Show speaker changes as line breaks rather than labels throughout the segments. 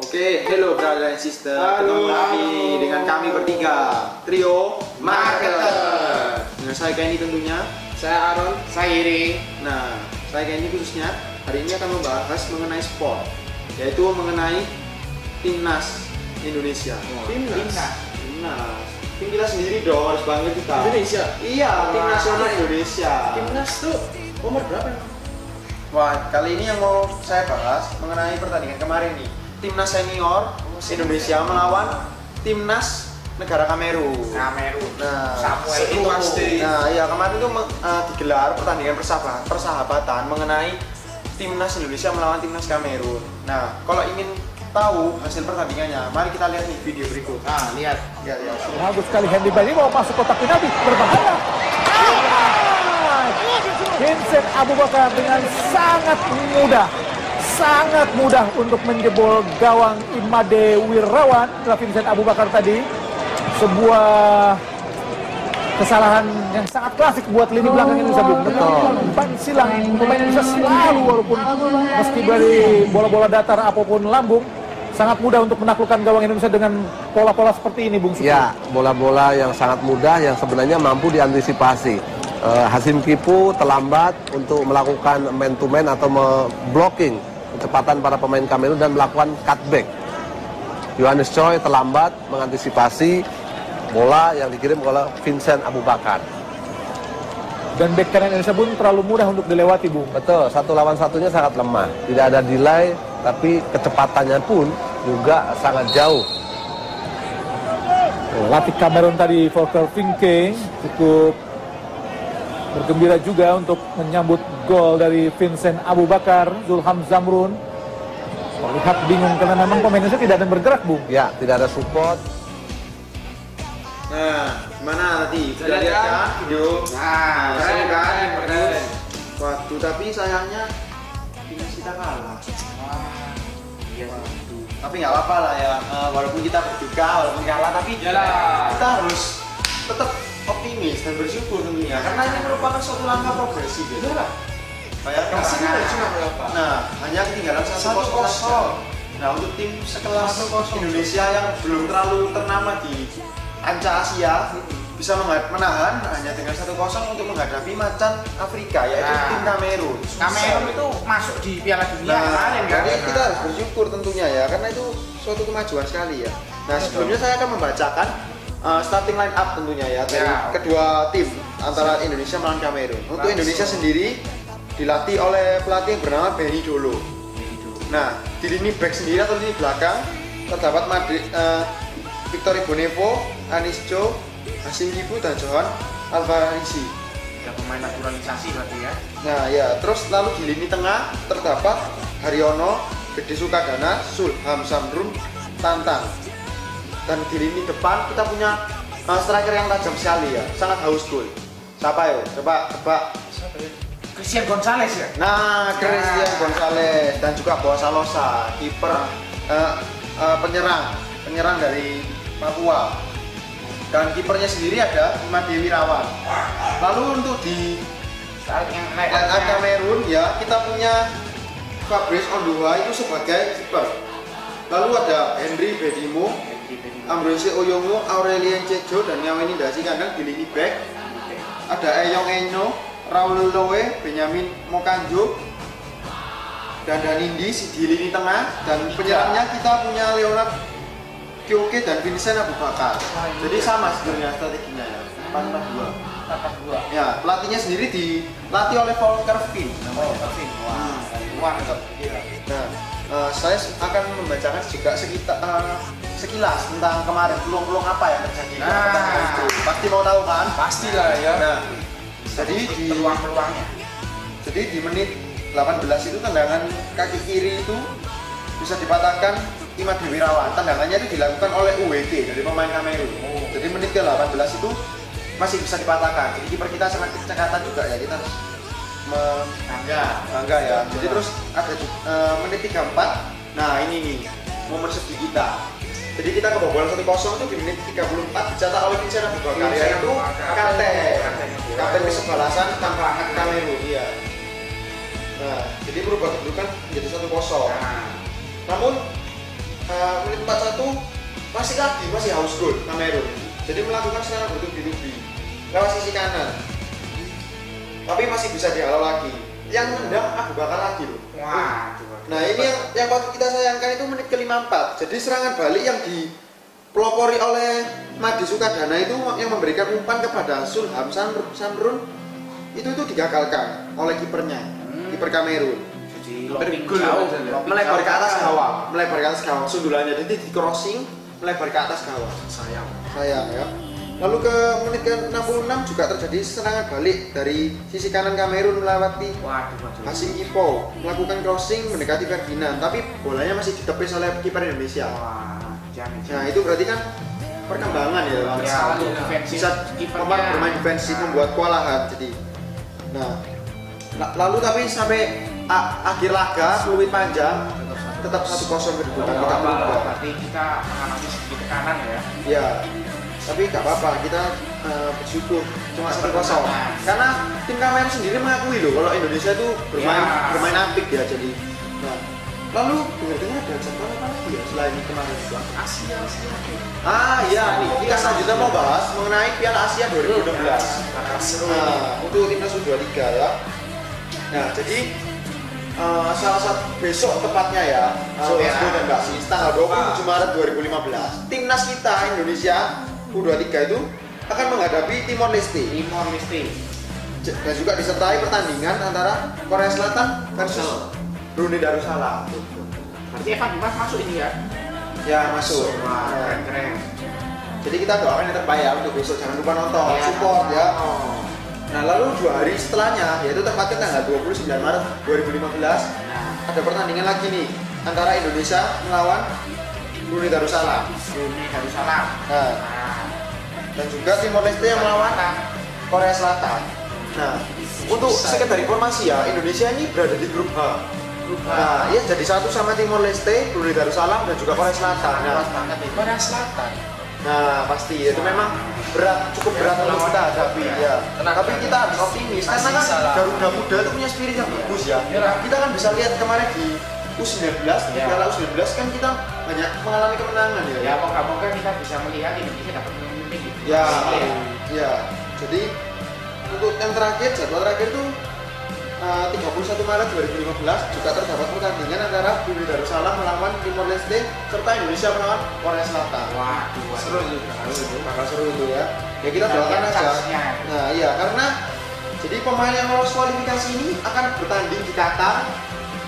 Oke, hello brother and sister.
Halo.
Ketemu lagi dengan kami bertiga, trio marketer. Dengan saya Kenny tentunya.
Saya Aaron, saya Iri.
Nah, saya Kenny khususnya hari ini akan membahas mengenai sport, yaitu mengenai timnas Indonesia.
Timnas.
Tim kita sendiri dong, harus bangga kita.
Indonesia.
Iya, tim
Wah.
nasional Indonesia.
Timnas tuh umur berapa?
Wah, kali ini yang mau saya bahas mengenai pertandingan kemarin nih. Timnas senior Indonesia melawan timnas negara Kamerun.
Kamerun.
Nah,
Samuel
seru
itu
pasti. Nah, ya kemarin itu digelar pertandingan persahabatan mengenai timnas Indonesia melawan timnas Kamerun. Nah, kalau ingin tahu hasil pertandingannya, mari kita lihat nih video berikut.
Nah, lihat.
Ya.
Bagus sekali Hendy Bali mau masuk kotak penalti, berbahaya. Vincent Aboubakar dengan sangat mudah untuk menjebol gawang Imade Wirawan. Vincent Aboubakar tadi sebuah kesalahan yang sangat klasik buat lini belakang Indonesia. Umpan silang pemain Indonesia selalu, walaupun meski dari bola-bola datar apapun lambung, sangat mudah untuk menaklukkan gawang Indonesia dengan pola-pola seperti ini, Bung Suki.
Ya, bola-bola yang sangat mudah yang sebenarnya mampu diantisipasi. Hasim Kipu terlambat untuk melakukan man to man atau blocking kecepatan para pemain Kamerun dan melakukan cutback. Yohanes Choi terlambat mengantisipasi bola yang dikirim oleh Vincent Aboubakar.
Dan bek kanan Indonesia pun terlalu mudah untuk dilewati, Bung.
Betul, satu lawan satunya sangat lemah. Tidak ada delay, tapi kecepatannya pun juga sangat jauh.
Latih Kamerun tadi, Volker Finke, cukup bergembira juga untuk menyambut gol dari Vincent Aboubakar. Zulham Zamrun terlihat bingung karena memang pemain Indonesia tidak ada yang bergerak, Bung.
Ya, tidak ada support.
Nah, gimana tadi? Sudah lihat kan video?
Nah,
seru kan?
keren.
Waduh, tapi sayangnya timnas kita kalah.
Iya.
Tapi nggak apa-apa lah ya, walaupun kita berduka, walaupun kalah, tapi
Yalah.
kita harus tetap optimis dan bersyukur tentunya, karena ini merupakan suatu langkah progresif ya. Kayak
Hasilnya cuma berapa?
Nah, hanya ketinggalan 1-0. Nah, untuk tim sekelas Indonesia yang belum terlalu ternama di kancah Asia bisa menahan hanya dengan 1-0 untuk menghadapi macan Afrika, yaitu
Nah.
tim Kamerun.
Kamerun itu masuk di Piala Dunia kemarin kan?
jadi kita harus bersyukur tentunya ya, karena itu suatu kemajuan sekali ya. Nah, sebelumnya saya akan membacakan starting line up tentunya ya dari kedua tim antara Indonesia melawan Kamerun. Untuk Indonesia sendiri dilatih oleh pelatih yang bernama Benny Dolo. Nah, di lini back sendiri atau lini belakang terdapat Victor Ibonevo, Anis Jo, Hasim Kipu, dan Johan Alvarisi.
Ada pemain naturalisasi berarti ya?
Nah ya, terus lalu di lini tengah terdapat Haryono, Gede Sukadana, Zulham Zamrun, Tantang. Dan di lini depan kita punya striker yang tajam sekali ya, sangat haus gol. Siapa ya? Coba tebak.
Christian Gonzalez ya?
Nah, Christian Gonzalez dan juga Boa Salosa, kiper penyerang dari Papua. Dan kipernya sendiri ada Imade Wirawan. Lalu untuk di Kamerun ya, kita punya Fabrice Ondoa itu sebagai kiper. Lalu ada Henry Bedimo, Ambrose Oyongo, Aurelien Cejo, dan Nyaweni Dasi Kandang di lini back. Ada Eyong Enyo, Raul Lowe, Benyamin Mokanjo, dan Danindi di lini tengah. Dan penyerangnya kita punya Leonard Kyoke dan Vincent Aboubakar. Jadi sama sebenarnya strateginya ya, 4-4-2. Ya, pelatihnya sendiri dilatih oleh Volker Finke.
Wah, mantap.
Nah, saya akan membacakan juga sekilas tentang kemarin peluang-peluang apa yang terjadi.
Nah,
pasti mau tahu kan?
pastilah ya.
Nah, jadi di
peluang-peluangnya.
Jadi di menit 18 itu tendangan kaki kiri itu bisa dipatahkan Imade Wirawan. Tendangannya itu dilakukan oleh UWG dari pemain Kamerun. Jadi menit ke-18 itu masih bisa dipatahkan. Jadi kiper kita sangat kecepatan juga ya, kita harus bangga ya. Jadi terus ada menit 34. Nah, ini nih momen sedih kita. Jadi kita kebobolan 1-0 itu di menit 34 dicetak oleh Vincent Aboubakar, yaitu kapten kesebelasan Kamerun. Iya. Nah, jadi berubah kedudukan menjadi 1-0. Namun menit 41 masih haus gol Kamerun. Jadi melakukan serangan bertubi-tubi lewat sisi kanan. Tapi masih bisa dihalau lagi. Yang nendang Abu Bakar lagi loh.
Wah,
nah ini yang patut kita sayangkan itu menit ke-54. Jadi serangan balik yang dipelopori oleh Madi Sukadana itu yang memberikan umpan kepada Sulham Samrun itu digagalkan oleh kipernya, kiper Kamerun.
Jadi lobbing jauh,
Melebar ke atas gawang, sundulannya jadi di crossing melebar ke atas gawang. Sayang ya. Lalu ke menit ke-66 juga terjadi serangan balik dari sisi kanan Kamerun melewati Hasim Kipo, melakukan crossing mendekati Ferdinand, tapi bolanya masih ditepis oleh kiper Indonesia. Nah itu berarti kan perkembangan ya, bisa bermain defensif membuat kewalahan. Jadi, nah lalu tapi sampai akhir laga peluit panjang tetap 1-0 kedudukan kita berubah.
Berarti kita mengalami sedikit tekanan ya.
Iya. Tapi nggak apa-apa, kita bersyukur cuma 1-0 karena tim Kamerun sendiri mengakui loh kalau Indonesia itu bermain apik ya. Jadi nah, lalu dengar-dengar ada jadwal apa lagi ya selain kemarin itu?
Asia.
Iya nih, kita selanjutnya mau bahas mengenai Piala Asia 2016 untuk timnas U23 ya. Nah jadi salah satu besok tepatnya ya, Mas dan Mbak Sis, tanggal 27 Maret 2015 timnas kita Indonesia U23 itu akan menghadapi Timor Leste. Dan juga disertai pertandingan antara Korea Selatan versus Brunei Darussalam.
Berarti Evan Dimas masuk ini ya?
Ya masuk.
Wah, keren.
Jadi kita doakan yang terbaik ya untuk besok, jangan lupa nonton, support ya. Nah lalu 2 hari setelahnya, yaitu tepatnya tanggal 29 Maret 2015 ada pertandingan lagi nih antara Indonesia melawan Brunei Darussalam. Nah, dan juga Timor Leste yang melawan Korea Selatan. Nah, untuk sekedar informasi ya, Indonesia ini berada di grup H. Nah, ya jadi satu sama Timor Leste, Brunei Darussalam dan juga Korea Selatan.
Korea Selatan.
Nah, pasti itu memang cukup berat untuk kita hadapi ya. Tapi kita harus optimis karena kan Garuda Muda itu punya spirit yang bagus ya. Kita kan bisa lihat kemarin di U19, di Piala U19 kan kita banyak mengalami kemenangan ya.
Ya, moga-moga kita bisa melihat Indonesia dapat memimpin gitu.
Ya. Jadi untuk yang terakhir, jadwal terakhir itu 31 Maret 2015 juga terdapat pertandingan antara Brunei Darussalam melawan Timor Leste serta Indonesia melawan Korea Selatan.
Wah,
seru juga. Bakal seru itu ya. Ya kita doakan aja. Nah iya, karena jadi pemain yang lolos kualifikasi ini akan bertanding di Qatar.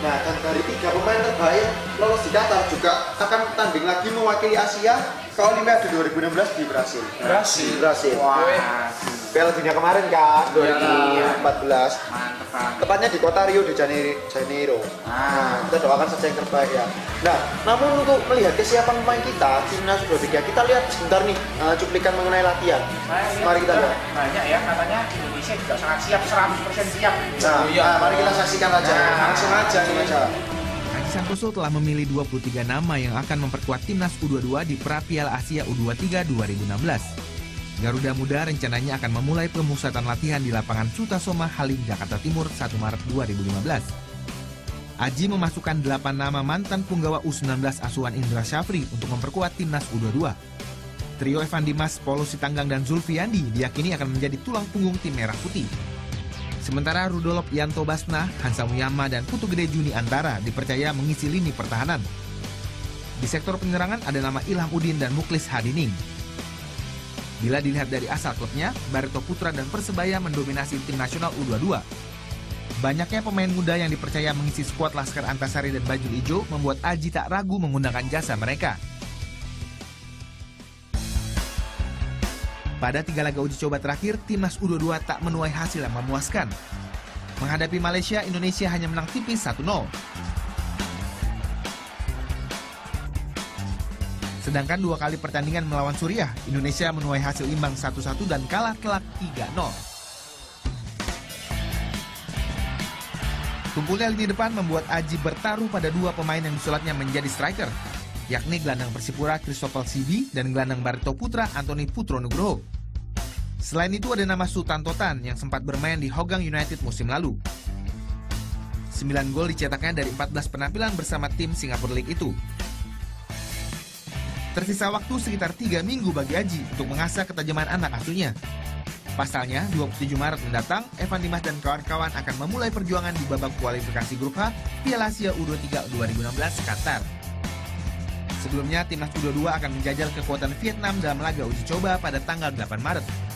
Nah dan dari 3 pemain terbaik lolos di Qatar juga akan tanding lagi mewakili Asia ke Olimpiade 2016 di Brasil.
Wah.
Piala Dunia kemarin kan 2014.
Mantap.
Tepatnya di kota Rio de Janeiro. Nah, kita doakan saja yang terbaik ya. Nah, namun untuk melihat kesiapan pemain kita timnas U23, kita lihat sebentar nih cuplikan mengenai latihan. Mari kita lihat.
Banyak ya, katanya Indonesia juga sangat siap, 100% siap.
Nah, mari kita saksikan aja. Langsung aja.
Aji Santoso telah memilih 23 nama yang akan memperkuat timnas U22 di pra Piala Asia U23 2016. Garuda Muda rencananya akan memulai pemusatan latihan di lapangan Sutasoma Halim, Jakarta Timur 1 Maret 2015. Aji memasukkan 8 nama mantan punggawa U19 asuhan Indra Syafri untuk memperkuat timnas U22. Trio Evan Dimas, Paulus Sitanggang, dan Zulfiandi diyakini akan menjadi tulang punggung tim Merah Putih. Sementara Rudolf Yanto Basna, Hansa Muyama, dan Putu Gede Juni Antara dipercaya mengisi lini pertahanan. Di sektor penyerangan ada nama Ilham Udin dan Muklis Hadining. Bila dilihat dari asal klubnya, Barito Putra dan Persebaya mendominasi tim nasional U22. Banyaknya pemain muda yang dipercaya mengisi skuad Laskar Antasari dan Bajul Ijo membuat Aji tak ragu menggunakan jasa mereka. Pada 3 laga uji coba terakhir, timnas U22 tak menuai hasil yang memuaskan. Menghadapi Malaysia, Indonesia hanya menang tipis 1-0. Sedangkan 2 kali pertandingan melawan Suriah, Indonesia menuai hasil imbang 1-1 dan kalah telak 3-0. Tumpulnya lini depan membuat Aji bertaruh pada 2 pemain yang disulapnya menjadi striker, yakni gelandang Persipura Christopher Sibi dan gelandang Barito Putra Antoni Putronugroho. Selain itu ada nama Sultan Totan yang sempat bermain di Hougang United musim lalu. 9 gol dicetaknya dari 14 penampilan bersama tim Singapura League itu. Tersisa waktu sekitar 3 minggu bagi Aji untuk mengasah ketajaman anak asuhnya. Pasalnya, 27 Maret mendatang, Evan Dimas dan kawan-kawan akan memulai perjuangan di babak kualifikasi Grup H Piala Asia U23 2016 Qatar. Sebelumnya, timnas U22 akan menjajal kekuatan Vietnam dalam laga uji coba pada tanggal 8 Maret.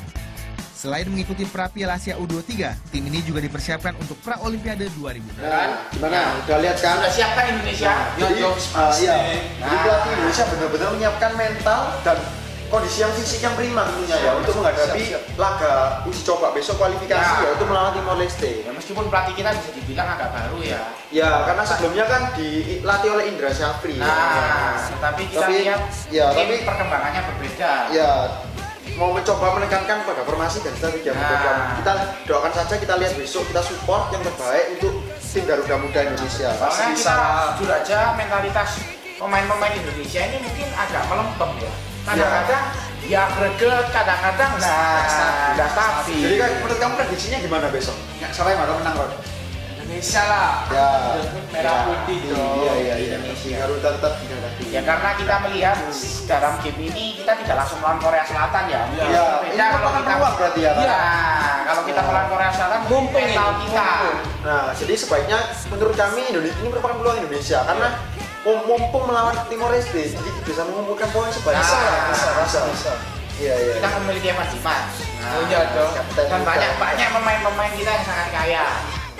Selain mengikuti pra Piala Asia U23, tim ini juga dipersiapkan untuk pra Olimpiade 2000.
Dan gimana? Udah lihat kan?
Sudah siapkan Indonesia?
Jadi, jadi pelatih Indonesia benar-benar menyiapkan mental dan kondisi yang fisik yang prima tentunya ya untuk menghadapi laga uji coba besok kualifikasi ya untuk melawan Timor Leste.
Ya, meskipun pelatih kita bisa dibilang agak baru ya.
Ya, karena sebelumnya kan dilatih oleh Indra Syafri.
Nah, tapi kita lihat
tapi
perkembangannya berbeda.
Ya, mau mencoba menekankan pada formasi dan strategi yang berbeda. Kita doakan saja, kita lihat besok, kita support yang terbaik untuk tim Garuda Muda Indonesia.
Karena kita jujur aja mentalitas pemain-pemain Indonesia ini mungkin agak melempem ya. Kadang-kadang ya greget, kadang-kadang nggak stabil.
Jadi kan menurut kamu prediksinya gimana besok? Siapa yang bakal menang, Ron?
Indonesia lah.
Ya,
merah putih dong.
Iya, Indonesia. Garuda tetap dihadapi.
Ya karena kita melihat dalam game ini kita tidak langsung melawan Korea Selatan ya.
Iya,
Beda kalau kita
berarti ya.
Iya, kalau kita melawan Korea Selatan mental kita.
Nah, jadi sebaiknya menurut kami Indonesia ini merupakan peluang Indonesia karena mumpung melawan Timor Leste, jadi bisa mengumpulkan poin sebanyak bisa. Iya.
Kita memiliki Evan Dimas.
Oh iya dong.
Dan banyak pemain-pemain kita yang sangat kaya.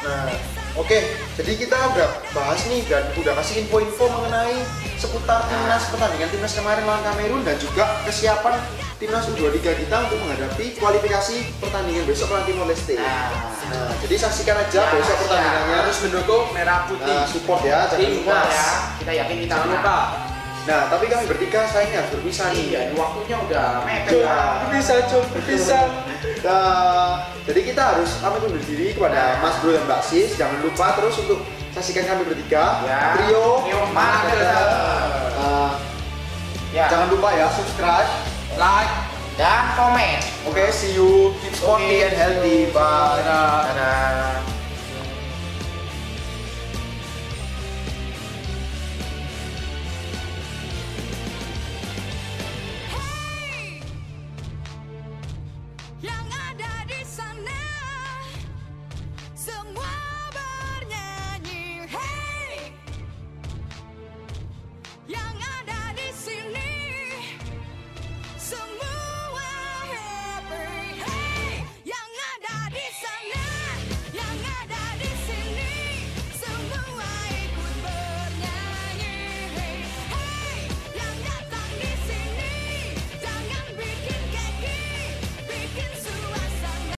Nah, oke. Jadi kita udah bahas nih dan udah kasih info-info mengenai seputar pertandingan timnas kemarin lawan Kamerun dan juga kesiapan timnas U23 kita untuk menghadapi kualifikasi pertandingan besok lawan Timor Leste. Nah, jadi saksikan aja besok pertandingannya.
Harus mendukung merah putih.
Support ya, jangan lupa.
Ya. Kita yakin kita
Jangan lupa. Nah, tapi kami bertiga sayangnya harus berpisah nih.
Iya, waktunya udah mepet.
Berpisah. Nah, jadi kita harus pamit undur diri kepada Mas Bro dan Mbak Sis. Jangan lupa terus untuk saksikan kami bertiga. Trio Magada. Jangan lupa ya subscribe,
like, dan komen.
Oke, see you. Keep sporty and healthy. Bye.
Dadah.